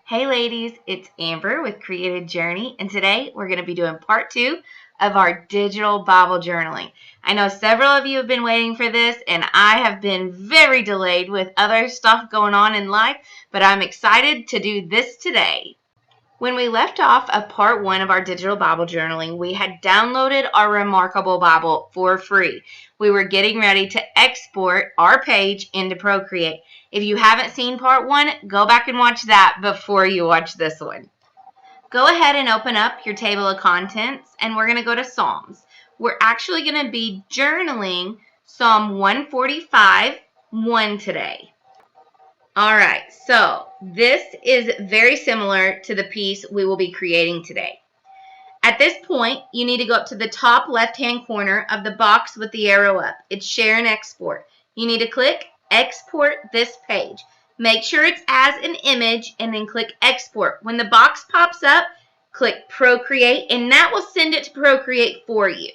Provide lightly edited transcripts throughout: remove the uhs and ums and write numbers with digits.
Hey ladies, it's Amber with Creative Journey, and today we're going to be doing part 2 of our digital Bible journaling. I know several of you have been waiting for this, and I have been very delayed with other stuff going on in life, but I'm excited to do this today. When we left off of part 1 of our digital Bible journaling, we had downloaded our Remarkable Bible for free. We were getting ready to export our page into Procreate. If you haven't seen part 1, go back and watch that before you watch this one. Go ahead and open up your table of contents, and we're going to go to Psalms. We're actually going to be journaling Psalm 145:1 today. All right, so this is very similar to the piece we will be creating today. At this point, you need to go up to the top left-hand corner of the box with the arrow up. It's Share and Export. You need to click Export this page. Make sure it's as an image and then click Export. When the box pops up, click Procreate, and that will send it to Procreate for you.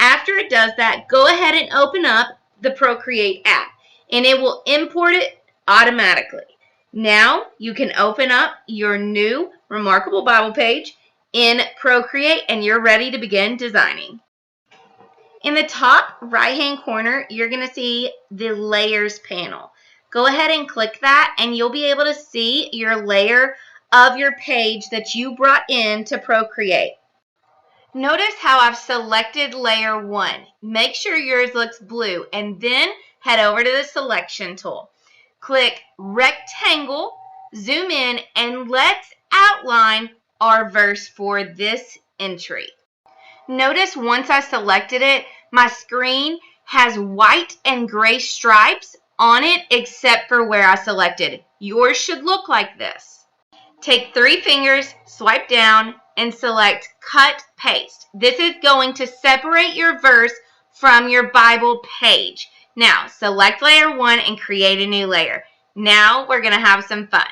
After it does that, go ahead and open up the Procreate app, and it will import it automatically. Now you can open up your new Remarkable Bible page in Procreate, and you're ready to begin designing. In the top right-hand corner, you're going to see the Layers panel. Go ahead and click that, and you'll be able to see your layer of your page that you brought in to Procreate. Notice how I've selected layer 1. Make sure yours looks blue, and then head over to the selection tool. Click Rectangle, zoom in, and let's outline our verse for this entry. Notice once I selected it, my screen has white and gray stripes on it except for where I selected. Yours should look like this. Take 3 fingers, swipe down, and select Cut Paste. This is going to separate your verse from your Bible page. Now, select layer 1 and create a new layer. Now, we're going to have some fun.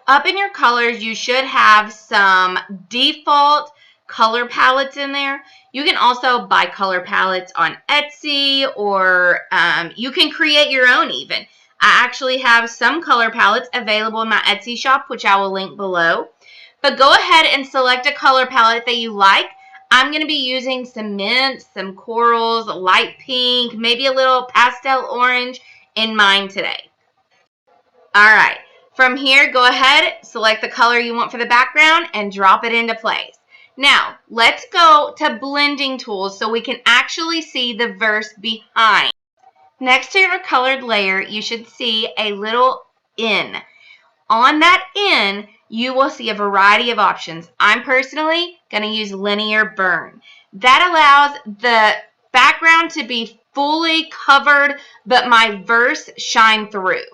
Up in your colors, you should have some default color palettes in there. You can also buy color palettes on Etsy, or you can create your own even. I actually have some color palettes available in my Etsy shop, which I will link below. But go ahead and select a color palette that you like. I'm going to be using some mints, some corals, light pink, maybe a little pastel orange in mine today. All right, from here, go ahead, select the color you want for the background, and drop it into place. Now, let's go to blending tools so we can actually see the verse behind. Next to your colored layer, you should see a little N. On that N, you will see a variety of options. I'm personally going to use linear burn. That allows the background to be fully covered, but my verse shine through.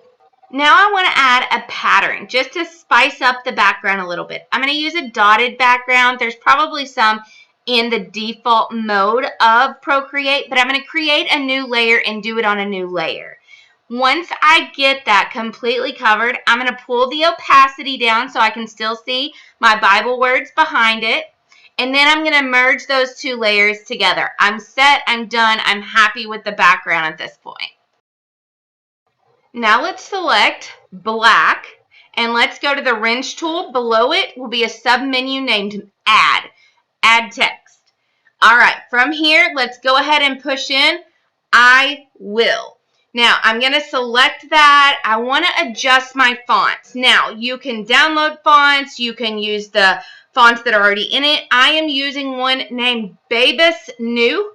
Now I want to add a pattern just to spice up the background a little bit. I'm going to use a dotted background. There's probably some in the default mode of Procreate, but I'm going to create a new layer and do it on a new layer. Once I get that completely covered, I'm going to pull the opacity down so I can still see my Bible words behind it. And then I'm going to merge those 2 layers together. I'm set, I'm done, I'm happy with the background at this point. Now let's select black, and let's go to the wrench tool. Below it will be a sub-menu named Add Text. All right, from here, let's go ahead and push in I will. Now, I'm going to select that. I want to adjust my fonts. Now, you can download fonts. You can use the fonts that are already in it. I am using one named Babus New.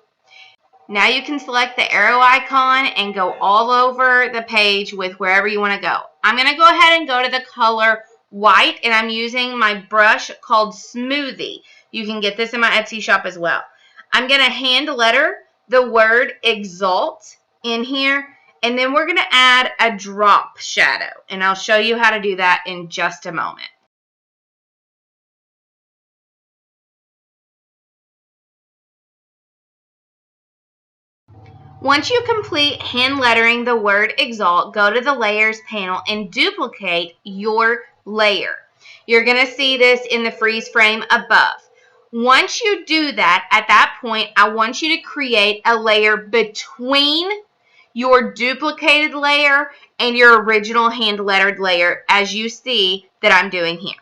Now you can select the arrow icon and go all over the page with wherever you want to go. I'm going to go ahead and go to the color white, and I'm using my brush called Smoothie. You can get this in my Etsy shop as well. I'm going to hand letter the word exalt in here, and then we're going to add a drop shadow, and I'll show you how to do that in just a moment. Once you complete hand lettering the word exalt, go to the layers panel and duplicate your layer. You're going to see this in the freeze frame above. Once you do that, at that point, I want you to create a layer between your duplicated layer and your original hand lettered layer, as you see that I'm doing here.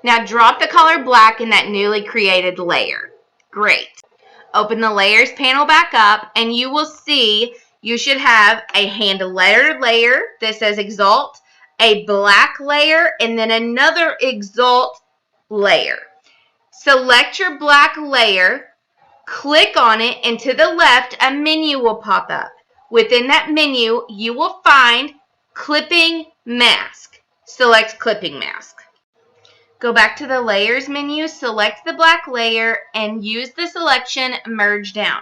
Now drop the color black in that newly created layer. Great. Open the layers panel back up and you will see you should have a hand lettered layer that says Exalt, a black layer, and then another Exalt layer. Select your black layer, click on it, and to the left a menu will pop up. Within that menu you will find Clipping Mask. Select Clipping Mask. Go back to the Layers menu, select the black layer, and use the selection Merge Down.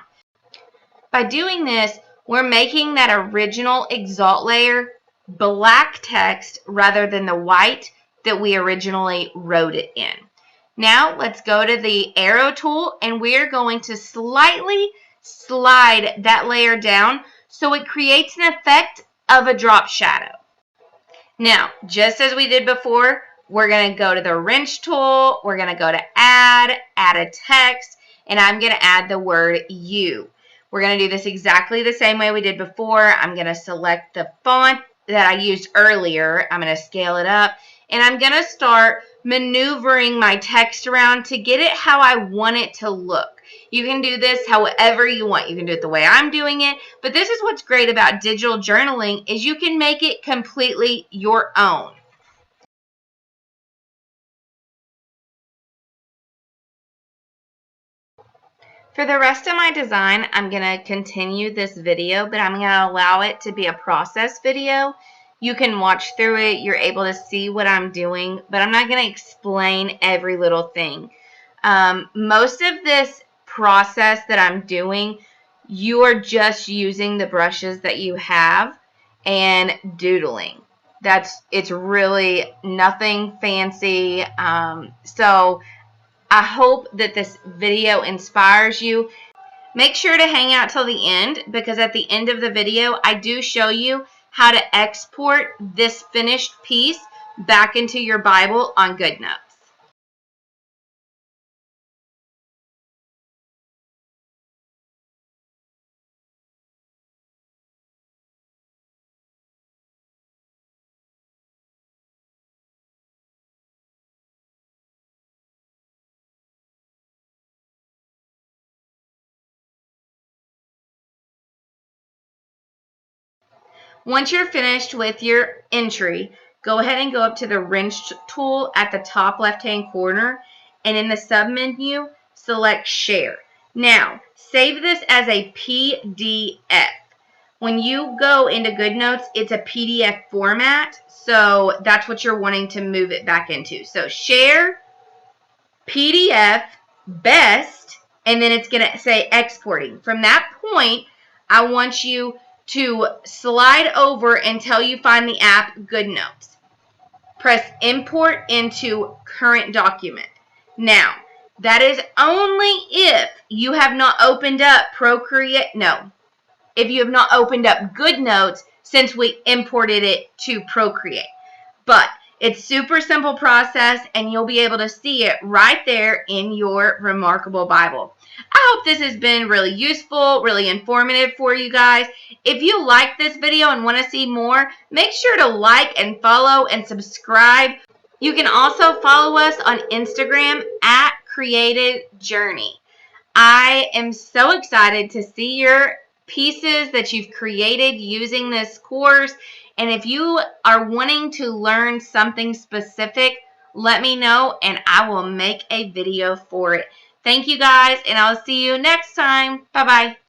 By doing this, we're making that original Exalt layer black text rather than the white that we originally wrote it in. Now let's go to the arrow tool and we're going to slightly slide that layer down so it creates an effect of a drop shadow. Now, just as we did before, we're going to go to the wrench tool, we're going to go to add a text, and I'm going to add the word you. We're going to do this exactly the same way we did before. I'm going to select the font that I used earlier. I'm going to scale it up, and I'm going to start maneuvering my text around to get it how I want it to look. You can do this however you want. You can do it the way I'm doing it, but this is what's great about digital journaling is you can make it completely your own. For the rest of my design, I'm going to continue this video, but I'm going to allow it to be a process video. You can watch through it. You're able to see what I'm doing, but I'm not going to explain every little thing. Most of this process that I'm doing, you are just using the brushes that you have and doodling. It's really nothing fancy. So I hope that this video inspires you. Make sure to hang out till the end because at the end of the video, I do show you how to export this finished piece back into your Bible on Goodnotes. Once you're finished with your entry, go ahead and go up to the wrench tool at the top left-hand corner, and in the submenu, select Share. Now, save this as a PDF. When you go into Goodnotes, it's a PDF format, so that's what you're wanting to move it back into. So Share, PDF, Best, and then it's going to say Exporting. From that point, I want you to slide over until you find the app Goodnotes. Press Import into Current Document. Now, that is only if you have not opened up Procreate. No, if you have not opened up Goodnotes since we imported it to Procreate. But it's super simple process and you'll be able to see it right there in your Remarkable Bible. I hope this has been really useful, really informative for you guys. If you like this video and want to see more, make sure to like and follow and subscribe. You can also follow us on Instagram at Created Journey. I am so excited to see your pieces that you've created using this course. And if you are wanting to learn something specific, let me know and I will make a video for it. Thank you guys, and I'll see you next time. Bye-bye.